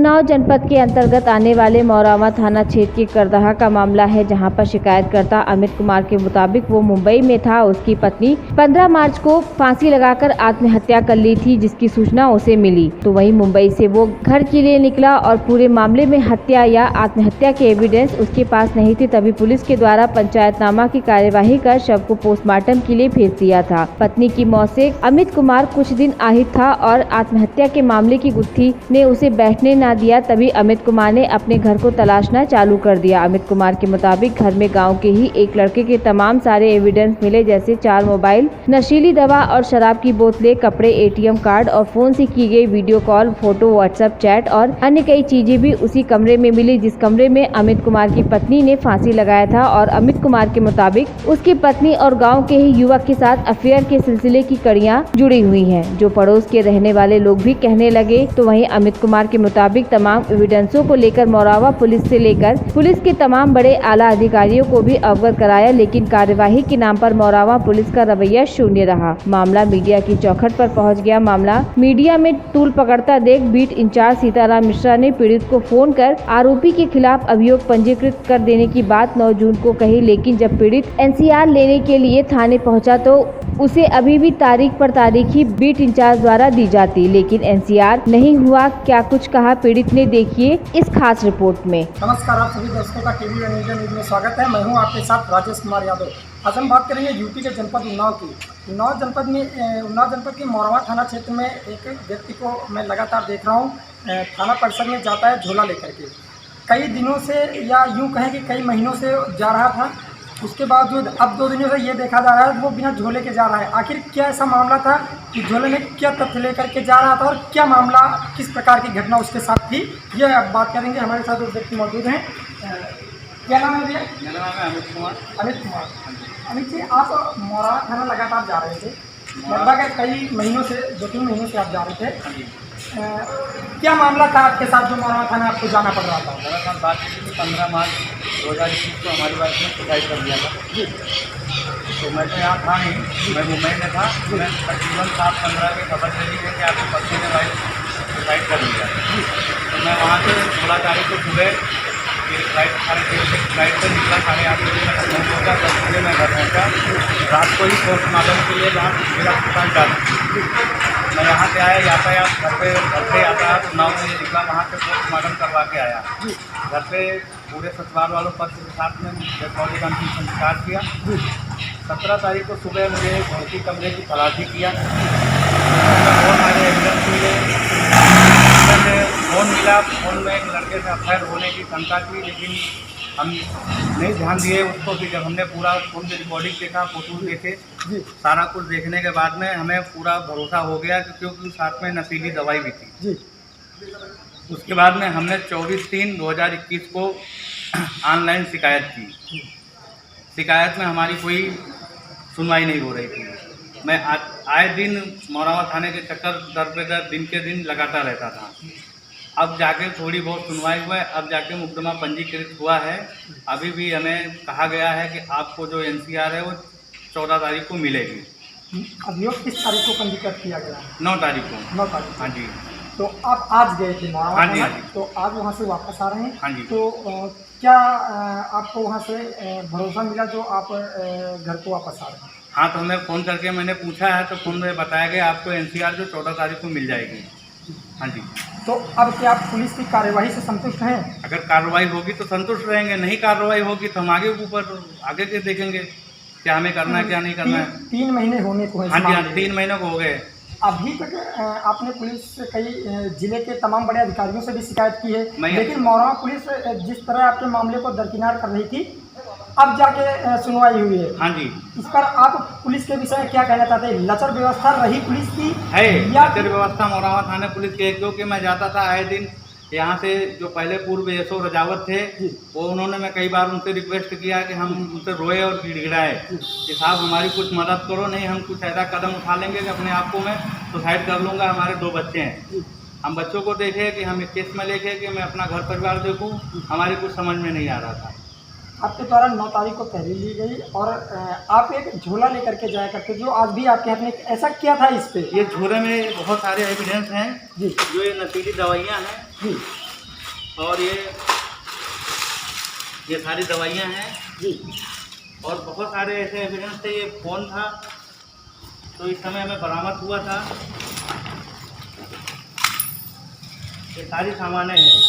उन्नाव जनपद के अंतर्गत आने वाले मौरावा थाना क्षेत्र के करदहा का मामला है, जहां पर शिकायतकर्ता अमित कुमार के मुताबिक वो मुंबई में था। उसकी पत्नी 15 मार्च को फांसी लगाकर आत्महत्या कर ली थी, जिसकी सूचना उसे मिली तो वहीं मुंबई से वो घर के लिए निकला और पूरे मामले में हत्या या आत्महत्या के एविडेंस उसके पास नहीं थे। तभी पुलिस के द्वारा पंचायतनामा की कार्यवाही कर शव को पोस्टमार्टम के लिए भेज दिया था। पत्नी की मौत से अमित कुमार कुछ दिन আহিत था और आत्महत्या के मामले की गुत्थी ने उसे बैठने ना दिया। तभी अमित कुमार ने अपने घर को तलाशना चालू कर दिया। अमित कुमार के मुताबिक घर में गांव के ही एक लड़के के तमाम सारे एविडेंस मिले, जैसे 4 मोबाइल, नशीली दवा और शराब की बोतलें, कपड़े, एटीएम कार्ड और फोन से की गई video call, photo, WhatsApp chat और अन्य कई चीजें भी उसी कमरे में मिली, जिस कमरे में अमित कुमार की पत्नी ने फांसी लगाया था। और अमित कुमार के मुताबिक उसकी पत्नी और गाँव के ही युवक के साथ अफेयर के सिलसिले की कड़ियाँ जुड़ी हुई है, जो पड़ोस के रहने वाले लोग भी कहने लगे। तो वहीं अमित कुमार के मुताबिक तमाम एविडेंसों को लेकर मौरावा पुलिस से लेकर पुलिस के तमाम बड़े आला अधिकारियों को भी अवगत कराया, लेकिन कार्यवाही के नाम पर मौरावा पुलिस का रवैया शून्य रहा। मामला मीडिया की चौखट पर पहुंच गया। मामला मीडिया में तूल पकड़ता देख बीट इंचार्ज सीताराम मिश्रा ने पीड़ित को फोन कर आरोपी के खिलाफ अभियोग पंजीकृत कर देने की बात 9 जून को कही, लेकिन जब पीड़ित एनसीआर लेने के लिए थाने पहुंचा तो उसे अभी भी तारीख पर तारीख ही बीट इंचार्ज द्वारा दी जाती, लेकिन एनसीआर नहीं हुआ। क्या कुछ कहा पीड़ित ने, देखिए इस खास रिपोर्ट में। नमस्कार, आप सभी दर्शकों का टीवी और न्यूज में स्वागत है। मैं हूं आपके साथ राजेश कुमार यादव। आज हम बात करेंगे यूपी के जनपद उन्नाव की। उन्नाव जनपद के मौरावा थाना क्षेत्र में एक व्यक्ति को मैं लगातार देख रहा हूँ, थाना परिसर में जाता है झोला लेकर के। कई दिनों से या यूँ कहें कि कई महीनों से जा रहा था, उसके बावजूद अब 2 दिनों से ये देखा जा रहा है वो बिना झोले के जा रहा है। आखिर क्या ऐसा मामला था कि झोले में क्या तथ्य लेकर के जा रहा था और क्या मामला, किस प्रकार की घटना उसके साथ थी, ये अब बात करेंगे। हमारे साथ उस व्यक्ति मौजूद हैं। क्या नाम है भैया? मेरा नाम है अमित कुमार। अमित कुमार, अमित जी, आप मौरावा थाना लगातार जा रहे थे, लगभग कई महीनों से, 2-3 महीनों से आप जा रहे थे। क्या मामला था आपके साथ जो मौरावा थाना आपको जाना पड़ रहा था? दरअसल बात की 15 मार्च 2021 को हमारी वाइफ ने सुसाइड कर दिया था जी। तो मैं तो यहाँ था नहीं, मैं मुंबई में था। मैं तकरीबन 7-15 की खबर चली है कि आपकी पत्नी ने वाइफ सुसाइड कर लिया। तो मैं वहाँ से 16 तारीख को सुबह फ्लाइट से निकला, 8:30 बजे मैं लखनऊ पहुँचा। 10 बजे मैं घर पहुँचा। रात को ही पोस्टमार्टम के लिए जहाँ मेरा अस्पताल जाता मैं यहाँ से आया, यातायात घर पे यातायात उन्नाव से निकला, वहाँ से पोस्टमार्टम करवा के आया। घर पे पूरे ससुराल वालों पक्ष के साथ में डेड बॉडी का अंतिम संस्कार किया। 17 तारीख को सुबह मुझे घर की कमरे की तलाशी किया। बहुत सारे एविडेंस मिले। फ़ोन मिला, फ़ोन में एक लड़के से अफेयर होने की शंका थी, लेकिन हम नहीं ध्यान दिए उसको। कि जब हमने पूरा फ़ोन की रिकॉर्डिंग देखा, फोटो देखे, सारा कुछ देखने के बाद में हमें पूरा भरोसा हो गया कि क्योंकि साथ में नशीली दवाई भी थी जी। उसके बाद में हमने 24/3/2021 को ऑनलाइन शिकायत की। शिकायत में हमारी कोई सुनवाई नहीं हो रही थी। मैं आए दिन मौरावा थाने के चक्कर दर पे दर दिन के दिन लगाता रहता था। अब जाके थोड़ी बहुत सुनवाई हुआ है, अब जाके मुकदमा पंजीकृत हुआ है। अभी भी हमें कहा गया है कि आपको जो एनसीआर है वो 14 तारीख को मिलेगी। अभियोग किस तारीख को पंजीकृत किया गया? 9 तारीख को। 9 तारीख। हाँ जी। तो आप आज गए थे मौरावा? हाँ जी, हाँ जी। तो आज वहाँ से वापस आ रहे हैं? हाँ जी। तो क्या आपको वहाँ से भरोसा मिला जो आप घर को वापस आ रहे हैं? हाँ, तो हमें फ़ोन करके मैंने पूछा है, तो फ़ोन में बताया गया आपको एनसीआर जो 14 तारीख को मिल जाएगी। हाँ जी। तो अब क्या आप पुलिस की कार्यवाही से संतुष्ट हैं? अगर कार्रवाई होगी तो संतुष्ट रहेंगे, नहीं कार्रवाई होगी तो हम आगे के देखेंगे क्या हमें करना है, क्या नहीं करना है। 3 महीने होने को है। हाँ जी, हाँ, 3 महीनों को हो गए। अभी तक आपने पुलिस से कई जिले के तमाम बड़े अधिकारियों से भी शिकायत की है, लेकिन मौरावा पुलिस जिस तरह आपके मामले को दरकिनार कर रही थी, अब जाके सुनवाई हुई है। हाँ जी। इस पर आप पुलिस के विषय में क्या कहना चाहते हैं? लचर व्यवस्था रही पुलिस की है या लचर व्यवस्था मौरावा थाने पुलिस की है, क्योंकि मैं जाता था आए दिन यहाँ से। जो पहले पूर्व एसओ रजावत थे वो, उन्होंने, मैं कई बार उनसे रिक्वेस्ट किया कि हम उनसे रोए और गिड़गिड़ाए कि साहब हमारी कुछ मदद करो, नहीं हम कुछ ऐसा कदम उठा लेंगे कि अपने आप को मैं सुसाइड कर लूँगा। हमारे 2 बच्चे हैं, हम बच्चों को देखे कि हम इस केस में लेके कि मैं अपना घर परिवार देखूँ, हमारी कुछ समझ में नहीं आ रहा था। आपके द्वारा 9 तारीख को तहरीर ली गई और आप एक झोला लेकर के जाया करते, जो आज भी आपके हाथ में, ऐसा क्या था इस पे? ये झोले में बहुत सारे एविडेंस हैं जी, जो ये नशीली दवाइयाँ हैं जी। और ये सारी दवाइयाँ हैं जी। और बहुत सारे ऐसे एविडेंस थे। ये फ़ोन था तो इस समय हमें बरामद हुआ था। ये सारी सामानें हैं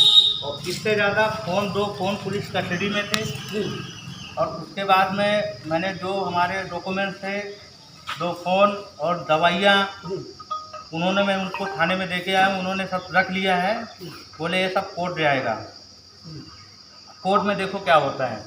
और इससे ज़्यादा दो फ़ोन पुलिस कस्टडी में थे जी। और उसके बाद में मैंने जो हमारे डॉक्यूमेंट्स थे, 2 फ़ोन और दवाइयाँ, उन्होंने मैं उनको थाने में दे के आया, उन्होंने सब रख लिया है। बोले ये सब कोर्ट जाएगा, कोर्ट में देखो क्या होता है।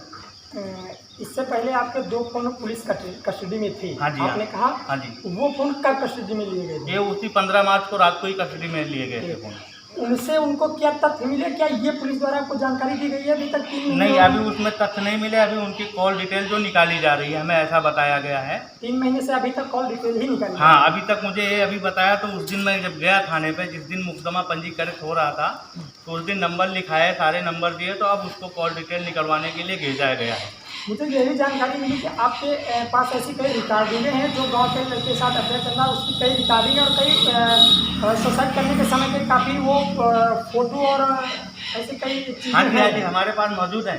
इससे पहले आपके 2 फोन पुलिस कस्टडी में थे। हाँ जी, आपने कहा हाँ जी। वो फोन कब कस्टडी में लिए गए? ये उसी 15 मार्च को रात को ही कस्टडी में लिए गए थे फ़ोन। उनसे उनको क्या तथ्य मिले? क्या ये पुलिस द्वारा आपको जानकारी दी गई है अभी तक? नहीं, अभी उसमें तथ्य नहीं मिले। अभी उनकी कॉल डिटेल जो निकाली जा रही है, हमें ऐसा बताया गया है। 3 महीने से अभी तक कॉल डिटेल ही निकाली? हाँ, अभी तक मुझे ये अभी बताया। तो उस दिन मैं जब गया थाने पे, जिस दिन मुकदमा पंजीकृत हो रहा था, तो उस दिन नंबर लिखाए, सारे नंबर दिए, तो अब उसको कॉल डिटेल निकलवाने के लिए भेजा गया है। मुझे ये भी जानकारी मिली कि आपके पास ऐसी कई रिकॉर्डिंगें हैं जो गांव के लड़के साथ अध्ययन करना, उसकी कई रिकॉर्डिंग और कई सुसाइड करने के समय के काफ़ी वो फोटो और ऐसे कई चीज़ें हाँ जी, हाँ जी, हमारे पास मौजूद है।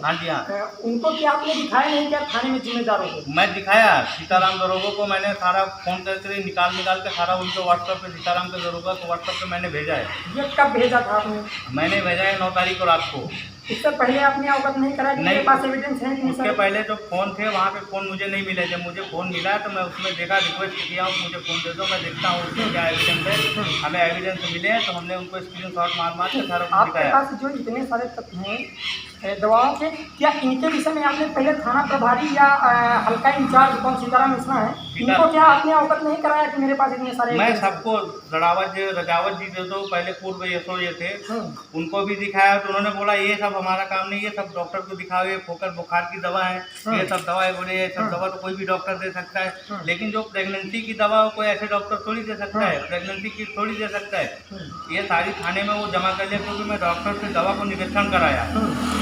हाँ जी, हाँ। उनको क्या आपने दिखाया नहीं क्या थाने में जिम्मेदारों को? मैं दिखाया सीताराम दरोगा को। मैंने सारा फ़ोन करके निकाल के सारा उनको व्हाट्सएप पे, सीताराम के दरोगा को व्हाट्सएप पे मैंने भेजा है। ये कब भेजा था आपने? मैंने भेजा है 9 तारीख को रात को। इससे पहले आपने अवगत नहीं करा कि मेरे पास एविडेंस है? उसके पहले जो फ़ोन थे वहाँ पे फ़ोन मुझे नहीं मिले। जब मुझे फ़ोन मिला तो मैं उसमें देखा, रिक्वेस्ट किया हूँ मुझे फ़ोन दे दो, मैं देखता हूँ उसमें क्या एविडेंस है। हमें एविडेंस मिले हैं तो हमने उनको स्क्रीनशॉट मार के सारा कुछ आपके दिखाया। पास जो इतने सारे तथ्य हैं दवाओं के, क्या इनके विषय में आपने पहले थाना प्रभारी या हल्का इंचार्ज कौन सीताराम मिश्रा है, इनको क्या आपने अवगत नहीं कराया कि मेरे पास इतने सारे? मैं सबको रजावत जी जो पहले पूर्व यशो ये थे, उनको भी दिखाया। तो उन्होंने बोला ये सब हमारा काम नहीं, ये सब डॉक्टर को दिखाओ, ये फोकर बुखार की दवा है, ये सब दवा है। बोले ये सब दवा तो कोई भी डॉक्टर दे सकता है, लेकिन जो प्रेगनेंसी की दवा कोई ऐसे डॉक्टर थोड़ी दे सकता है, प्रेगनेंसी की थोड़ी दे सकता है। ये सारी थाने में वो जमा कर लिया, क्योंकि मैं डॉक्टर से दवा को निरीक्षण कराया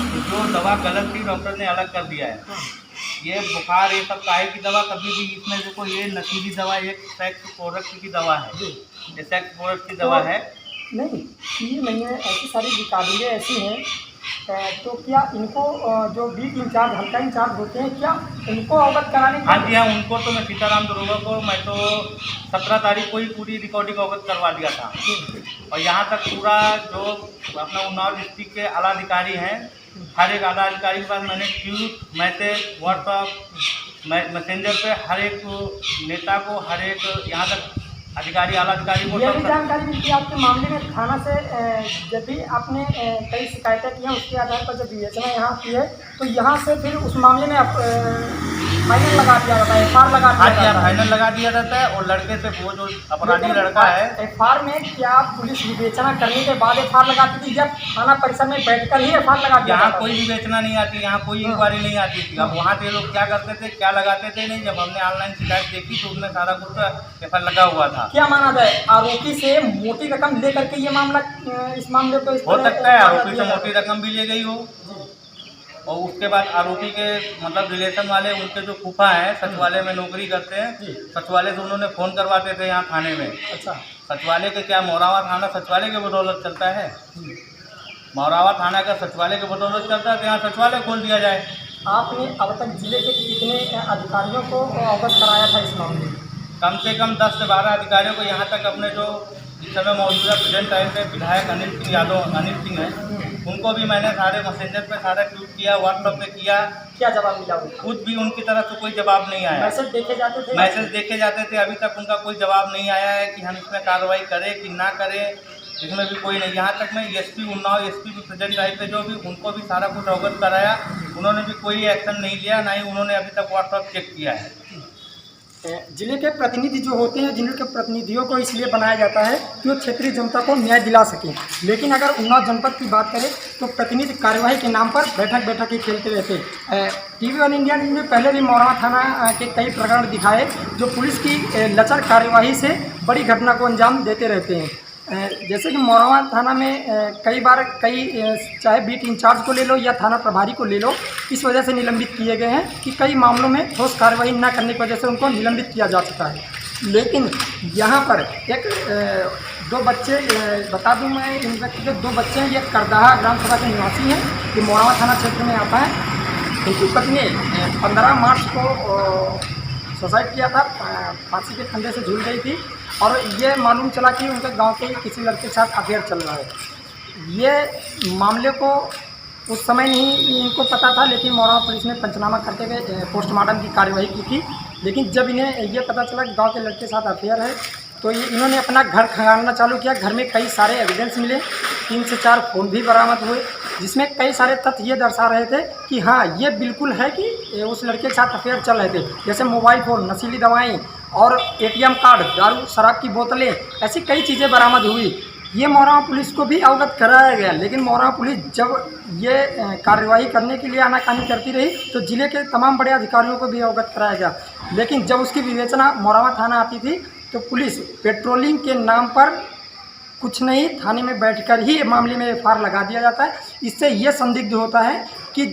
तो जो दवा गलत थी डॉक्टर ने अलग कर दिया है। ये बुखार, ये सब काहे की दवा कभी भी इसमें देखो, ये नशीली दवा, एक सेक्स प्रोडक्ट की दवा है, ये सेक्स प्रोडक्ट की दवा है। नहीं, 3 महीने ऐसी सारी रिकॉर्डिंगें ऐसी हैं, तो क्या इनको जो बीट इंचार्ज, हल्का इंचार्ज होते हैं, क्या उनको अवगत कराने? हाँ जी, हाँ, उनको तो मैं सीताराम दरोगा को मैं तो 17 तारीख को ही पूरी रिकॉर्डिंग अवगत करवा दिया था। और यहाँ तक पूरा जो अपना उन्नाव डिस्ट्रिक्ट के आला अधिकारी हैं, हर एक आला अधिकारी के पास मैंने ट्वीट, मैसेज, व्हाट्सअप, मैसेंजर पे हर एक नेता को, हर एक यहाँ तक अधिकारी, आला अधिकारी को ये भी जानकारी मिलती है आपके मामले में थाना से। जब भी आपने कई शिकायतें की हैं, उसके आधार पर जब विवेचना यहाँ की है, तो यहाँ से फिर उस मामले में फाइनल लगा दिया जाता है, FR लगा दिया जाता है। फाइनल लगा दिया जाता है। और लड़के से वो जो अपराधी लड़का है, FR में क्या पुलिस विवेचना करने के बाद FR लगाती थी, जब थाना परिसर में बैठकर ही FR लगा दिया? यहाँ कोई विवेचना नहीं आती, यहाँ कोई इंक्वायरी नहीं आती थी। अब वहाँ से लोग क्या करते थे, क्या लगाते थे नहीं। जब हमने ऑनलाइन शिकायत देखी तो उसमें सारा कुछ FR लगा हुआ था। क्या माना जाए, आरोपी से मोटी रकम ले करके ये मामला, इस मामले को हो सकता है आरोपी से मोटी रकम भी ले गई हो। और उसके बाद आरोपी के मतलब रिलेशन वाले, उनके जो फूफा हैं, सचिवालय में नौकरी करते हैं, सचिवालय से उन्होंने फ़ोन करवाते थे यहाँ थाने में। अच्छा, सचिवालय के क्या मौरावा थाना सचिवालय के बदौलत चलता है? मौरावा थाना का सचिवालय के बदौलत चलता है, तो यहाँ सचिवालय खोल दिया जाए। आपने अब तक जिले के कितने अधिकारियों को अवगत कराया था इस मामले में? कम से कम 10 से 12 अधिकारियों को, यहाँ तक अपने जो इस समय मौजूदा प्रेजेंट टाइम पे विधायक अनिल सिंह यादव, अनिल सिंह हैं, उनको भी मैंने सारे मैसेंजर पे सारा ट्वीट किया, व्हाट्सएप पे किया। क्या जवाब मिला उनको? खुद भी उनकी तरफ से कोई जवाब नहीं आया। मैसेज देखे जाते थे? मैसेज देखे जाते थे, अभी तक उनका कोई जवाब नहीं आया है कि हम इसमें कार्रवाई करें कि ना करें, इसमें भी कोई नहीं। यहाँ तक मैं SP उन्नाव, SP भी प्रेजेंट टाइम पे जो भी, उनको भी सारा कुछ अवगत कराया, उन्होंने भी कोई एक्शन नहीं लिया, ना ही उन्होंने अभी तक व्हाट्सएप चेक किया है। जिले के प्रतिनिधि जो होते हैं, जिले के प्रतिनिधियों को इसलिए बनाया जाता है कि वो क्षेत्रीय जनता को न्याय दिला सकें। लेकिन अगर उन्नाव जनपद की बात करें तो प्रतिनिधि कार्यवाही के नाम पर बैठक ही खेलते रहते। TV1 इंडिया न्यूज़ ने पहले भी मौरावा थाना के कई प्रकरण दिखाए जो पुलिस की लचर कार्यवाही से बड़ी घटना को अंजाम देते रहते हैं। जैसे कि मौरावा थाना में कई बार चाहे बीट इंचार्ज को ले लो या थाना प्रभारी को ले लो, इस वजह से निलंबित किए गए हैं कि कई मामलों में ठोस कार्रवाई न करने की वजह से उनको निलंबित किया जा चुका है। लेकिन यहाँ पर एक दो बच्चे बता दूं मैं, इन व्यक्ति के दो बच्चे हैं। ये करदाहा ग्राम सभा के निवासी हैं, ये मोरावा थाना क्षेत्र में आता है। इनकी पत्नी 15 मार्च को सुसाइड किया था, फांसी के फंदे से झूल गई थी और ये मालूम चला कि उनके गांव के किसी लड़के के साथ अफेयर चल रहा है। ये मामले को उस समय नहीं इनको पता था, लेकिन मोरावा पुलिस ने पंचनामा करते हुए पोस्टमार्टम की कार्यवाही की थी। लेकिन जब इन्हें ये पता चला कि गांव के लड़के के साथ अफेयर है, तो इन्होंने अपना घर खंगालना चालू किया। घर में कई सारे एविडेंस मिले, 3 से 4 फ़ोन भी बरामद हुए, जिसमें कई सारे तथ्य ये दर्शा रहे थे कि हाँ, ये बिल्कुल है कि उस लड़के के साथ अफेयर चल रहे थे। जैसे मोबाइल फ़ोन, नशीली दवाएँ और ATM कार्ड, दारू शराब की बोतलें, ऐसी कई चीज़ें बरामद हुई। ये मोरावा पुलिस को भी अवगत कराया गया, लेकिन मोरावा पुलिस जब ये कार्यवाही करने के लिए आनाकानी करती रही तो जिले के तमाम बड़े अधिकारियों को भी अवगत कराया गया। लेकिन जब उसकी विवेचना मोरावा थाना आती थी तो पुलिस पेट्रोलिंग के नाम पर कुछ नहीं, थाने में बैठकर ही मामले में FIR लगा दिया जाता है। इससे ये संदिग्ध होता है कि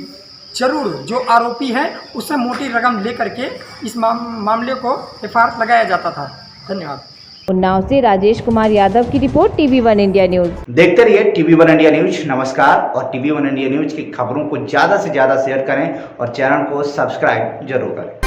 जरूर जो आरोपी है उससे मोटी रकम लेकर के इस मामले को FIR लगाया जाता था। धन्यवाद। उन्नाव से राजेश कुमार यादव की रिपोर्ट, TV1 इंडिया न्यूज। देखते रहिए TV1 इंडिया न्यूज। नमस्कार। और TV1 इंडिया न्यूज की खबरों को ज़्यादा से ज़्यादा शेयर करें और चैनल को सब्सक्राइब जरूर करें।